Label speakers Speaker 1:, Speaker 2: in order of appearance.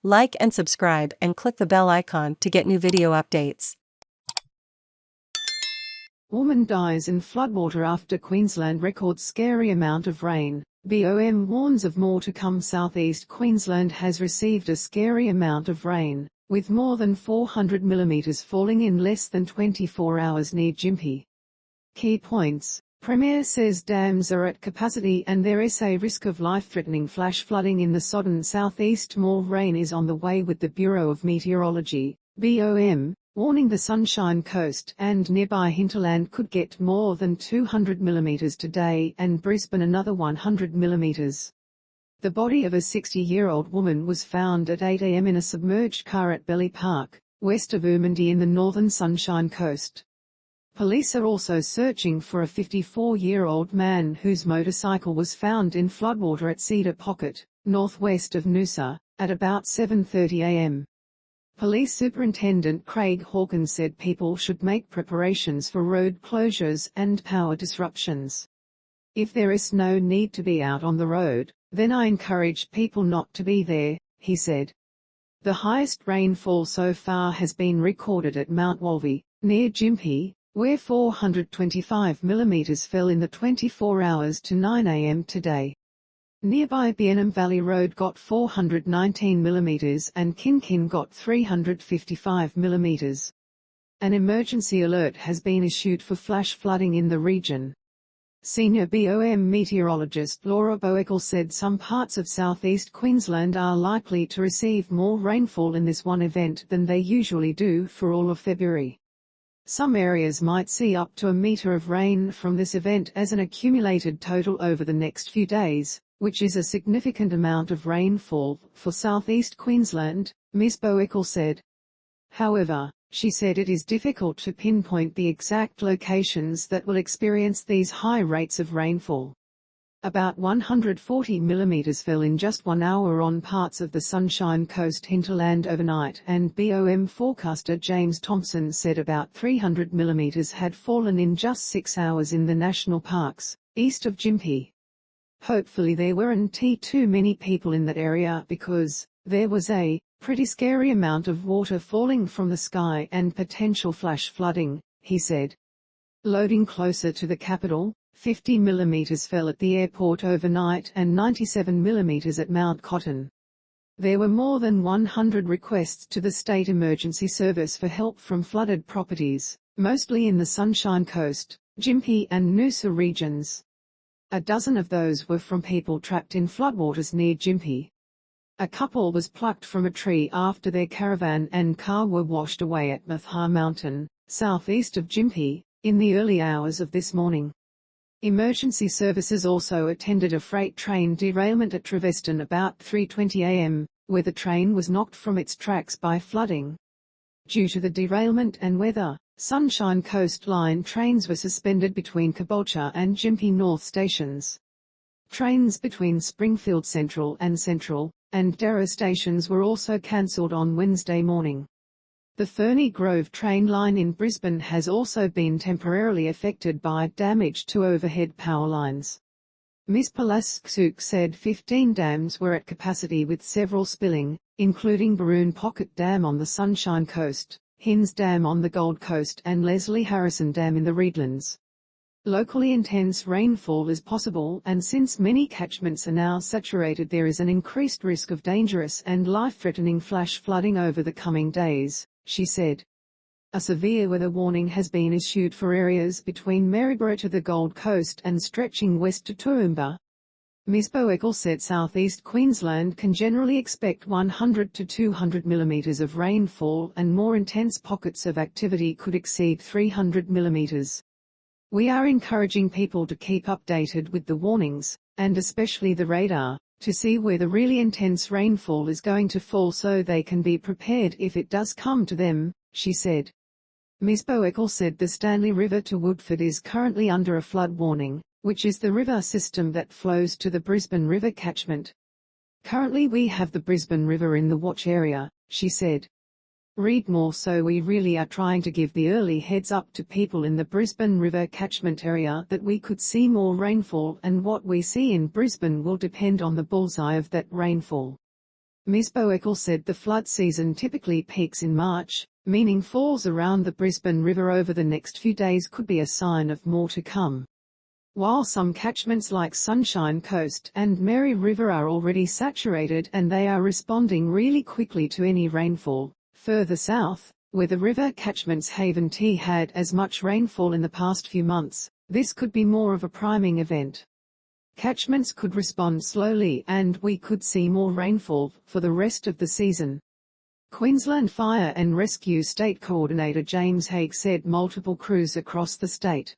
Speaker 1: Like and subscribe and click the bell icon to get new video updates.
Speaker 2: Woman dies in floodwater after Queensland records scary amount of rain. BOM warns of more to come. Southeast Queensland has received a scary amount of rain, with more than 400 millimetres falling in less than 24 hours near Gympie. Key points. Premier says dams are at capacity and there is a risk of life-threatening flash flooding in the sodden southeast. More rain is on the way, with the Bureau of Meteorology, BOM, warning the Sunshine Coast and nearby hinterland could get more than 200 millimetres today and Brisbane another 100 millimetres. The body of a 60-year-old woman was found at 8 a.m. in a submerged car at Belli Park, west of Eumundi in the northern Sunshine Coast. Police are also searching for a 54-year-old man whose motorcycle was found in floodwater at Cedar Pocket, northwest of Noosa, at about 7:30 a.m. Police Superintendent Craig Hawkins said people should make preparations for road closures and power disruptions. If there is no need to be out on the road, then I encourage people not to be there, he said. The highest rainfall so far has been recorded at Mt Wolvi, near Gympie, where 425 millimetres fell in the 24 hours to 9 a.m. today. Nearby Beenham Valley Road got 419 millimetres and Kin got 355 millimetres. An emergency alert has been issued for flash flooding in the region. Senior BOM meteorologist Laura Boekel said some parts of southeast Queensland are likely to receive more rainfall in this one event than they usually do for all of February. Some areas might see up to a metre of rain from this event as an accumulated total over the next few days, which is a significant amount of rainfall for southeast Queensland, Ms Boekel said. However, she said it is difficult to pinpoint the exact locations that will experience these high rates of rainfall. About 140 millimetres fell in just 1 hour on parts of the Sunshine Coast hinterland overnight, and BOM forecaster James Thompson said about 300 millimetres had fallen in just 6 hours in the national parks, east of Gympie. Hopefully there weren't too many people in that area because there was a pretty scary amount of water falling from the sky and potential flash flooding, he said. Loading closer to the capital, 50 millimetres fell at the airport overnight and 97 millimetres at Mount Cotton. There were more than 100 requests to the State Emergency Service for help from flooded properties, mostly in the Sunshine Coast, Gympie and Noosa regions. A dozen of those were from people trapped in floodwaters near Gympie. A couple was plucked from a tree after their caravan and car were washed away at Mothar Mountain, southeast of Gympie, in the early hours of this morning. Emergency services also attended a freight train derailment at Treveston about 3:20 a.m., where the train was knocked from its tracks by flooding. Due to the derailment and weather, Sunshine Coast Line trains were suspended between Caboolture and Gympie North stations. Trains between Springfield Central and Central, and Darra stations were also cancelled on Wednesday morning. The Ferny Grove train line in Brisbane has also been temporarily affected by damage to overhead power lines. Ms Boekel said 15 dams were at capacity with several spilling, including Baroon Pocket Dam on the Sunshine Coast, Hinze Dam on the Gold Coast and Leslie Harrison Dam in the Redlands. Locally intense rainfall is possible, and since many catchments are now saturated, there is an increased risk of dangerous and life-threatening flash flooding over the coming days, she said. A severe weather warning has been issued for areas between Maryborough to the Gold Coast and stretching west to Toowoomba. Ms Boekel said southeast Queensland can generally expect 100 to 200 millimetres of rainfall, and more intense pockets of activity could exceed 300 millimetres. We are encouraging people to keep updated with the warnings, and especially the radar, to see where the really intense rainfall is going to fall so they can be prepared if it does come to them, she said. Ms Boekel said the Stanley River to Woodford is currently under a flood warning, which is the river system that flows to the Brisbane River catchment. Currently we have the Brisbane River in the watch area, she said. Read more. So we really are trying to give the early heads up to people in the Brisbane River catchment area that we could see more rainfall, and what we see in Brisbane will depend on the bullseye of that rainfall. Ms Boekel said the flood season typically peaks in March, meaning falls around the Brisbane River over the next few days could be a sign of more to come. While some catchments like Sunshine Coast and Mary River are already saturated and they are responding really quickly to any rainfall, further south, where the river catchments Haven T had as much rainfall in the past few months, this could be more of a priming event. Catchments could respond slowly and we could see more rainfall for the rest of the season. Queensland Fire and Rescue State Coordinator James Haig said multiple crews across the state,